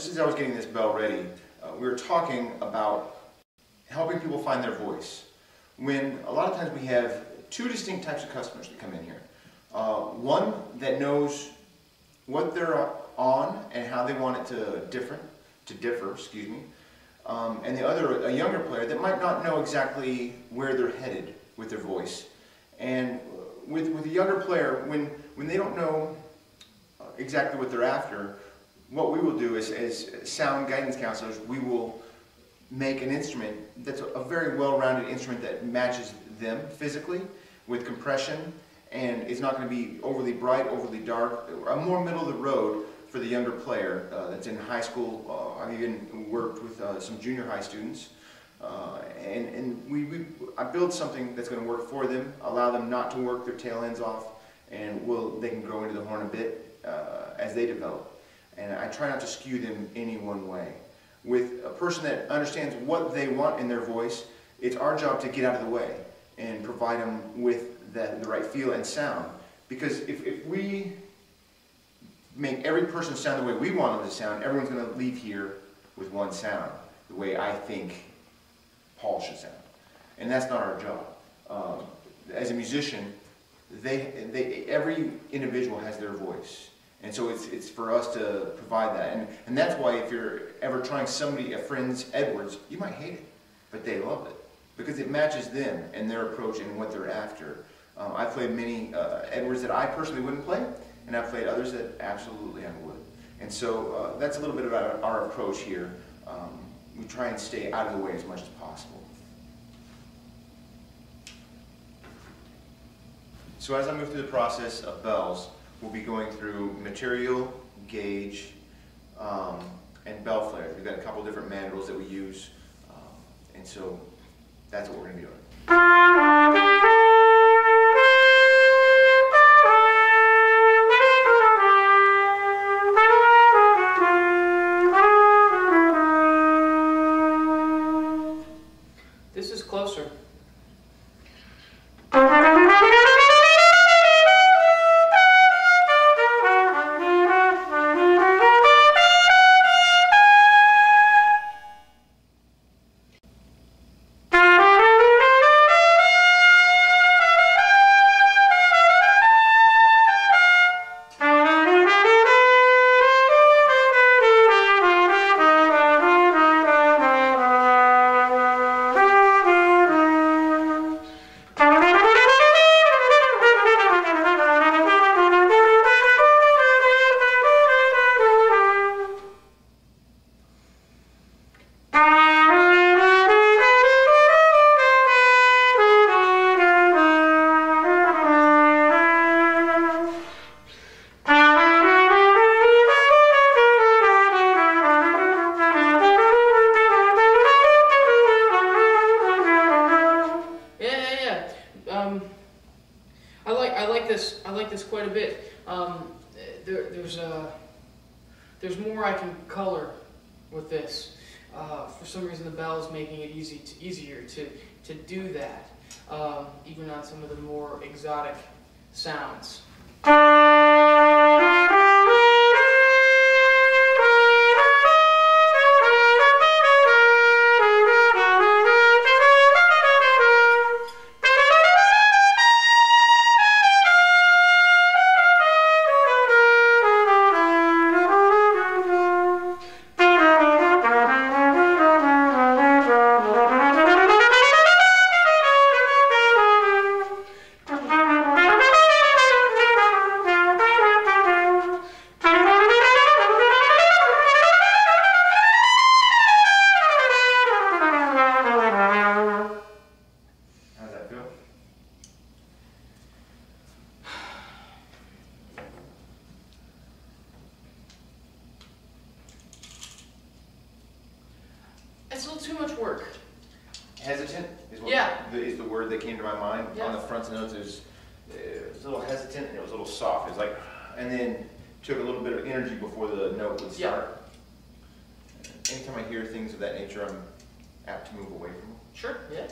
just as I was getting this bell ready, we were talking about helping people find their voice. When a lot of times we have two distinct types of customers that come in here. One that knows what they're on and how they want it to differ, and the other, a younger player that might not know exactly where they're headed with their voice. And with a younger player, when they don't know exactly what they're after, what we will do is, as sound guidance counselors, we will make an instrument that's a very well-rounded instrument that matches them physically with compression, and it's not going to be overly bright, overly dark, a more middle of the road for the younger player that's in high school. I've even worked with some junior high students, and I build something that's going to work for them, allow them not to work their tail ends off, and they can grow into the horn a bit as they develop. And I try not to skew them any one way. With a person that understands what they want in their voice, it's our job to get out of the way and provide them with the right feel and sound. Because if we make every person sound the way we want them to sound, everyone's going to leave here with one sound, the way I think Paul should sound. And that's not our job. As a musician, every individual has their voice. And so it's for us to provide that. And that's why if you're ever trying a friend's Edwards, you might hate it, but they love it. Because it matches them and their approach and what they're after. I've played many Edwards that I personally wouldn't play, and I've played others that absolutely I would. And so that's a little bit about our approach here. We try and stay out of the way as much as possible. So as I move through the process of bells, we'll be going through material, gauge, and bell flares. We've got a couple different mandrels that we use, and so that's what we're going to be doing. This is closer. I like this quite a bit. There's more I can color with this. For some reason, the bell is making it easier to do that, even on some of the more exotic sounds. It's a little too much work. Hesitant is the word that came to my mind. Yeah. On the front notes, it was a little hesitant and it was a little soft. It was like, and then took a little bit of energy before the note would start. Yeah. Anytime I hear things of that nature, I'm apt to move away from them. Sure. Yeah.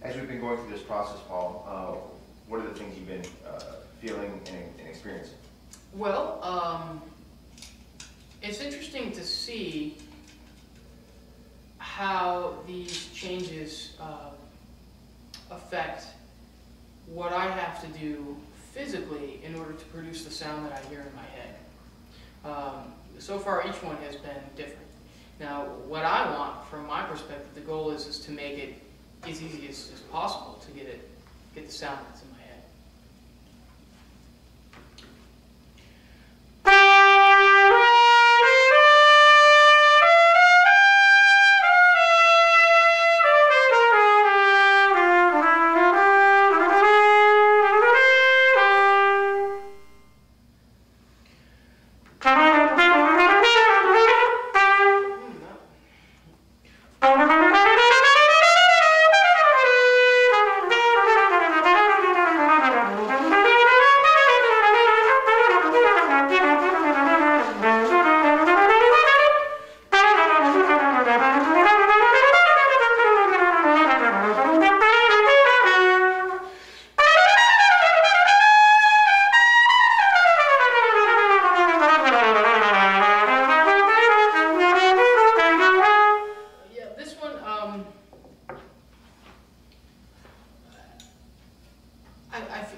As we've been going through this process, Paul, what are the things you've been feeling and experience? Well, it's interesting to see how these changes affect what I have to do physically in order to produce the sound that I hear in my head. So far, each one has been different. Now, what I want, from my perspective, the goal is to make it as easy as possible to get the sound that's in my head.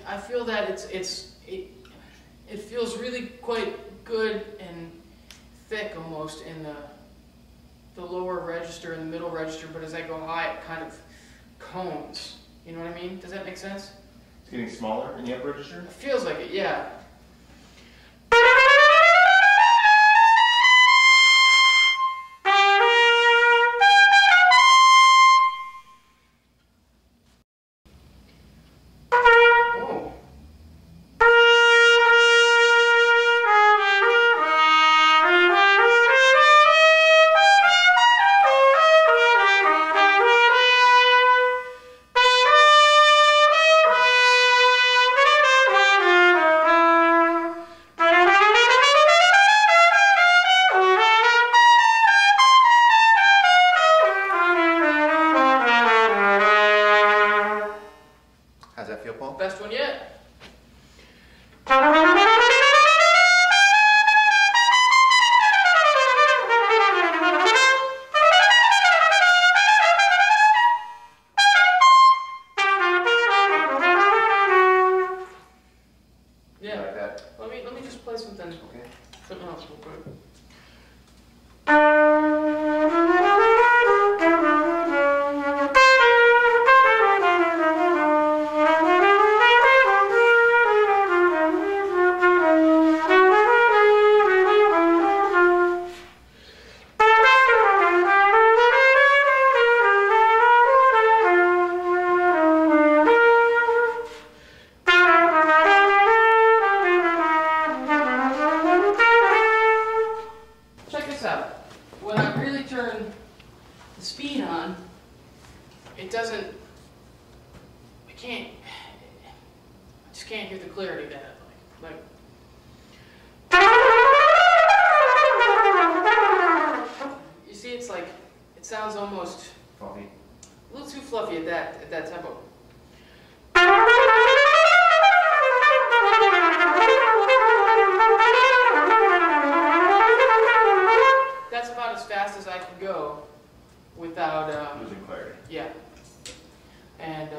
I feel that it feels really quite good and thick almost in the lower register and the middle register, but as I go high, it kind of cones. You know what I mean? Does that make sense? It's getting smaller in the upper register? It feels like it, yeah. How's that feel, Paul? Best one yet. Yeah. You like that? Let me just play something. Okay. Something else real quick. When I really turn the speed on, it doesn't, I just can't hear the clarity that I like. You see, it's like, it sounds almost Fluffy. a little too fluffy at that tempo. That's about as fast as I can go without losing clarity. Yeah, and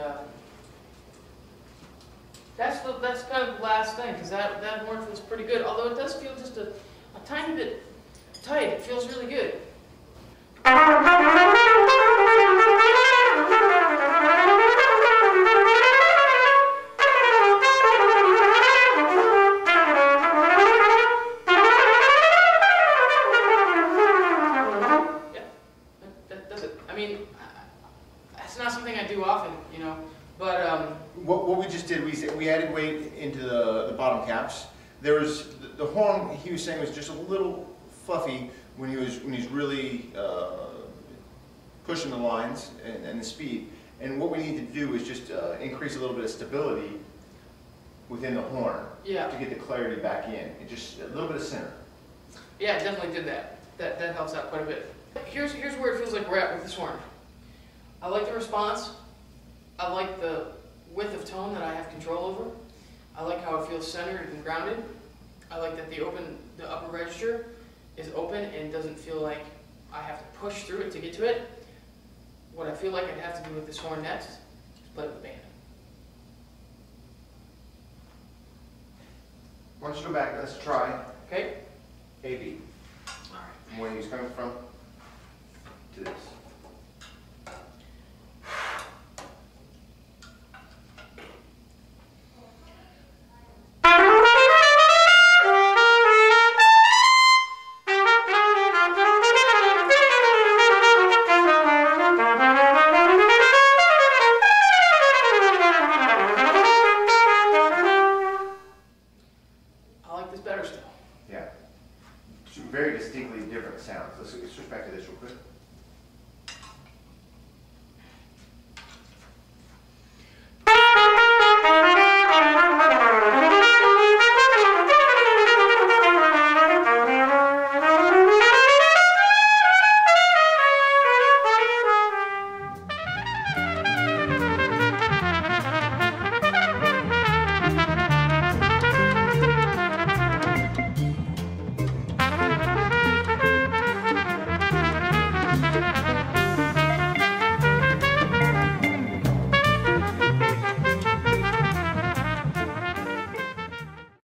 that's kind of the last thing, because that horn feels pretty good. Although it does feel just a tiny bit tight. It feels really good. It's not something I do often, you know, but what we just did, we added weight into the bottom caps. There was the horn. He was saying was just a little fluffy when he's really pushing the lines and the speed. And what we need to do is just increase a little bit of stability within the horn, yeah, to get the clarity back in. It just a little bit of center. Yeah, it definitely did that. That helps out quite a bit. Here's where it feels like we're at with this horn. I like the response. I like the width of tone that I have control over. I like how it feels centered and grounded. I like that the upper register is open and doesn't feel like I have to push through it to get to it. What I feel like I'd have to do with this horn next is play with the band. Why don't you go back, let's try Okay? A, B. All right. From where he was coming from to this. I like this better still. Yeah. Two very distinctly different sounds. Let's switch back to this real quick.